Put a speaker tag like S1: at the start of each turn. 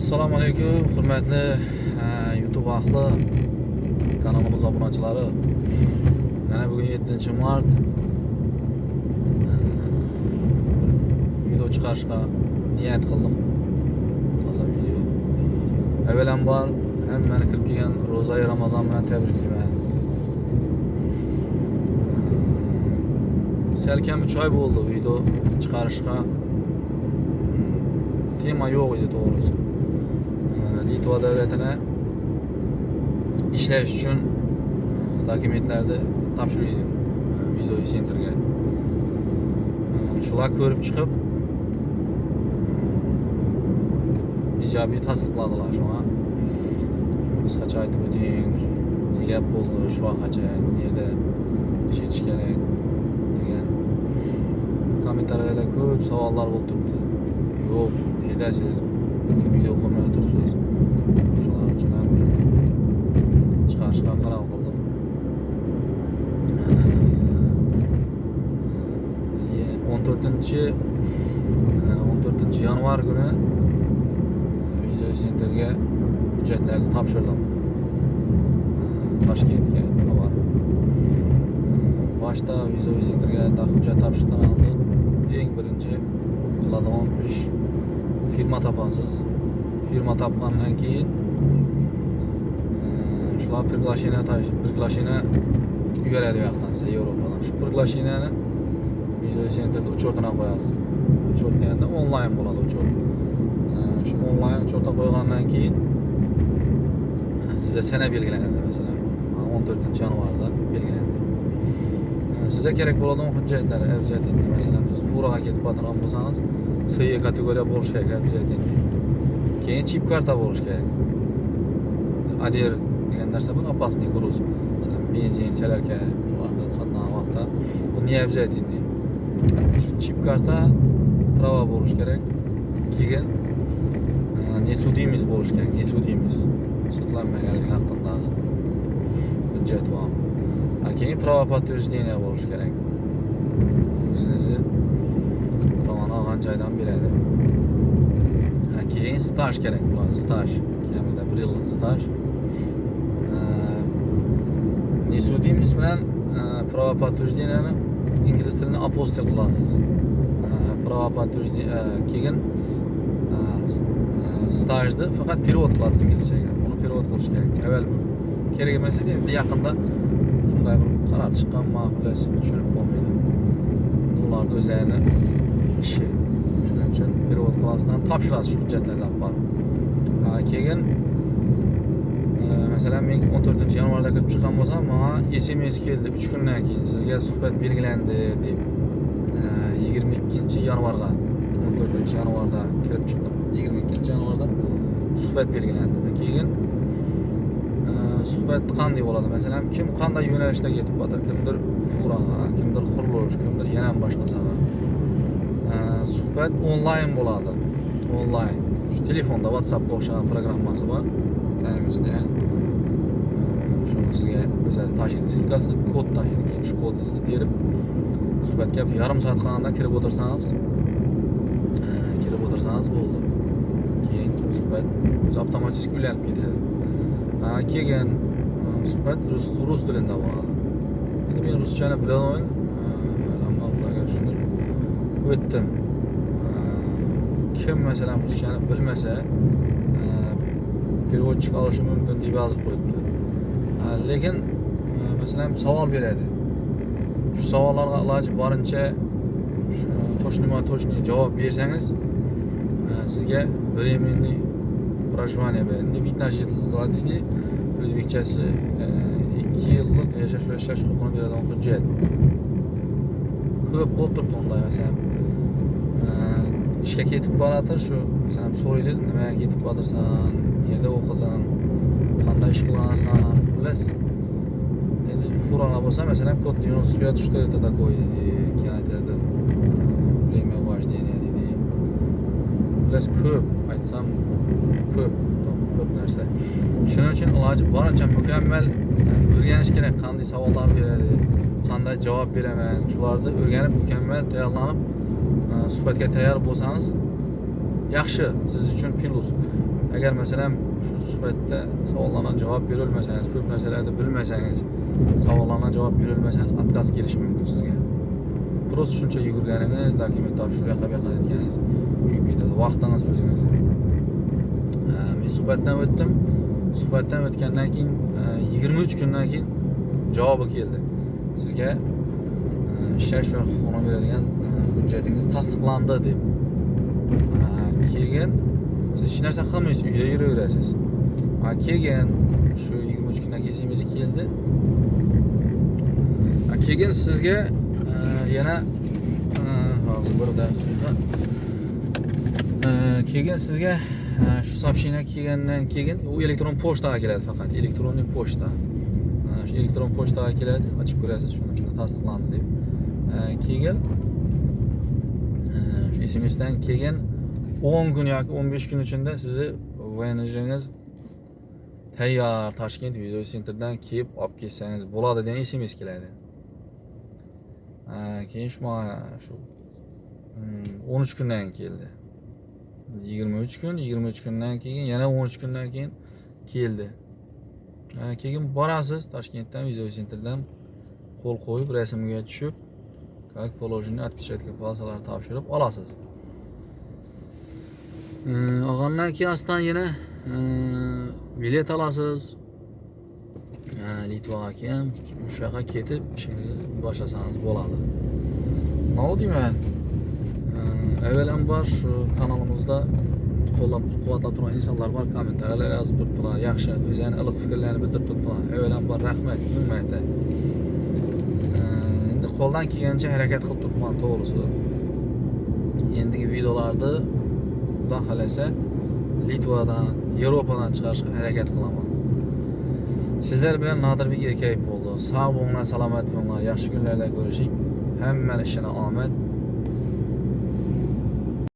S1: Assalomu alaykum, hurmatli YouTube ahli, kanalimiz obunachilari. Mana bugun 7-mart. Video chiqarishga niyat qildim. Toza video. Avvalambor hammani kirib kelgan ro'za-i Ramazon bilan tabriklayman. Salkam 3 oy bo'ldi video chiqarishga. Tema yo'q edi to'g'risi. Litva davlatine ishlash uchun dokumentlarni topshirdik Vizoy sentrga. Shular ko'rib chiqib ijobiy tasdiqladilar shunga. Qisqacha aytib o'ting, nega bo'ldi, shu vaqtgacha yerda ishlash kerak degan kommentariyada ko'p savollar bo'lib turibdi. Yo'q, nega siz video qilmay o'tiribsiz? Shular uchun ham chiqarishga qaror qildim. 14 yanvar kuni Vizoy sentrga hujjatlarni topshirdim. Toshkentga tovar. Boshda Vizoy sentrga hujjat topshirishdan oldin eng birinchi qiladigan ish firma topasiz. Firma topgandan keyin shular приглашение yuboradi yoqdan, Yevropadan. Shu приглашениeni Vizoy sentrda uchortini qo'yasiz. Uchortganda onlayn bo'ladi uchort. Shu onlayn uchortga qo'ygandan keyin sizga sana belgilanadi, masalan 14-yanvarda belgilanadi. Sizga kerak bo'ladigan hujjatlar обязательно, masalan siz furaga ketib qolgan bo'lsangiz, C kategoriya bo'lishi kerak обязательно. Keyin chip karta bo'lishi kerak. Adir degan narsa bor, opasniy груз. Masalan, benzin chalarga, ularda qatnab vaqtda bu ne обязательно. Chip karta prava bo'lishi kerak. Keyin nesudimiz bo'lishi kerak, nesudimiz. Sudlanmaganlik haqidagi hujjat bor. Keyin prava подтверждение bo'lishi kerak. O'zingizni pravani olgan joydan beradi. Keyin staj kerak bo'ladi, staj. Kamida 1 yillik staj. Nesudimiz bilan prava подтверждениeni ingliz tilini apostil qilasiz. Prava подтверждение keyin stajni faqat перевод qilasiz inglizchaga. Buni перевод qilish kerak. Avval kerak emas edi, endi yaqinda shunday bir qaror chiqqan ma'qullas tushunib bo'lmaydi. Ularni o'zlarini ishi. Shuning uchun перевод qilasizdan topshirasiz shu hujjatlardan bor. Keyin masalan men 14-yanvarda kirib chiqqan bo'lsam, menga SMS keldi 3 kundan keyin sizga suhbat belgilandi deb. 22-yanvarga 14-yanvarda kirib chiqdim. 22-yanvarda suhbat belgilandi. Keyin suhbat qanday bo'ladi? Masalan, kim qanday yo'nalishda ketib qo'yadi? Kimdir furaga, kimdir qurilish, kimdir yana boshqa soha. Suhbat onlayn bo'ladi. Onlayn. Shu telefonda WhatsApp o'xshagan programmasi bor. Tayinlashda. Shuni sizga o'zal tashiydi silkasini, kod tashiydi. Keyin shu kodni terib suhbatga yarim soat qolganda kirib o'tirsangiz bo'ldi. Keyin suhbat avtomatik ulanib ketadi. Keyin suhbat rus tilida bo'ladi. Endi men ruschani bilaman. Allohga shukr. O'tdim. Kim masalan ruschani bilmasa, переводчик olishi mumkin deb yozib qo'yibdi. Lekin masalan savol beradi. Shu savollarga iloji boricha to'shni javob bersangiz, sizga временный проживание beradi. Endi vид на жительство deydi. O'zbekchasi 2 yillik yashash huquqini beradigan hujjat. Ko'p bo'lib turibdi unday, masalan ishga ketib boradir, shu masalan so'raydi, nimaga ketib borasan, yerda o'qiding, qanday ish qilasan, bilasiz. Endi furaga bo'lsa, masalan, kod 95 что это такое, aytadi. Время вождения deydi. Bilasiz, ko'p aytsam ko'p narsa. Shuning uchun iloji boricha mukammal o'rganish kerak, qanday savollar beradi, qanday javob beraman. Shularni o'rganib, mukammal tayyorlanib suhbatga tayyor bo'lsangiz yaxshi, siz uchun plus. Agar masalan shu suhbatda savollarga javob berilmasangiz, ko'p narsalarni bilmasangiz, savollarga javob berilmasangiz, отказ kelishi mumkin sizga. Просто shuncha yugurganingiz, dokument topshirib bu yoqqa aytganingiz kuyib ketadi. Vaqtingiz o'zingiz. Men suhbatdan o'tdim. Suhbatdan o'tgandan keyin 23 kundan keyin javobi keldi. Sizga ishlash va huquqni beradigan hujjatingiz tasdiqlandi deb. Keyin siz hech narsa qilmaysiz, uyda yuraverasiz. Keyin shu 23 kundan keyin SMS keldi. Keyin sizga yana hozir bir daqiqa. Keyin sizga shu soобщение kelgandan keyin u elektron pochtaga keladi faqat, elektron pochta. Shu elektron pochtaga keladi, ochib ko'rasiz, shuni tasdiqlandi deb. Keyin shu SMSdan keyin 10 kun yoki 15 kun ichida sizni VNJingiz tayyor Toshkent Video Centerdan kelib olib kelsangiz bo'ladi degan SMS keladi. Keyin shu 13 kundan keldi. 23 kundan keyin yana 13 kundan keyin keldi. Keyin borasiz Toshkentdan Video Centerdan qo'l qo'yib, rasmga tushib, как положено отпечатка palasalarni topshirib olasiz. Olgandan keyin astan yana bilet olasiz. Litvaga keyin shu yoqqa ketib ishingizni boshlasangiz bo'ladi. Nima deyman? Avvalambor shu kanalimizda qo'llab-quvvatlab turgan insonlar bor, kommentariylar yozib turibdilar, yaxshi o'zini iliq fikrlarini bildirib turibdilar. Avvalambor rahmat, ming marta. Endi qo'ldan kelgancha harakat qilib turibman, to'g'risi. Endigi videolarni Xudo xolasa Litvadan, Yevropadan chiqarishga harakat qilaman. Sizlar bilan Nodirbek Erkayev bo'ldi. Sog' bo'linglar, salomat bo'linglar, yaxshi kunlarda ko'rishing. Hamma ishini omad.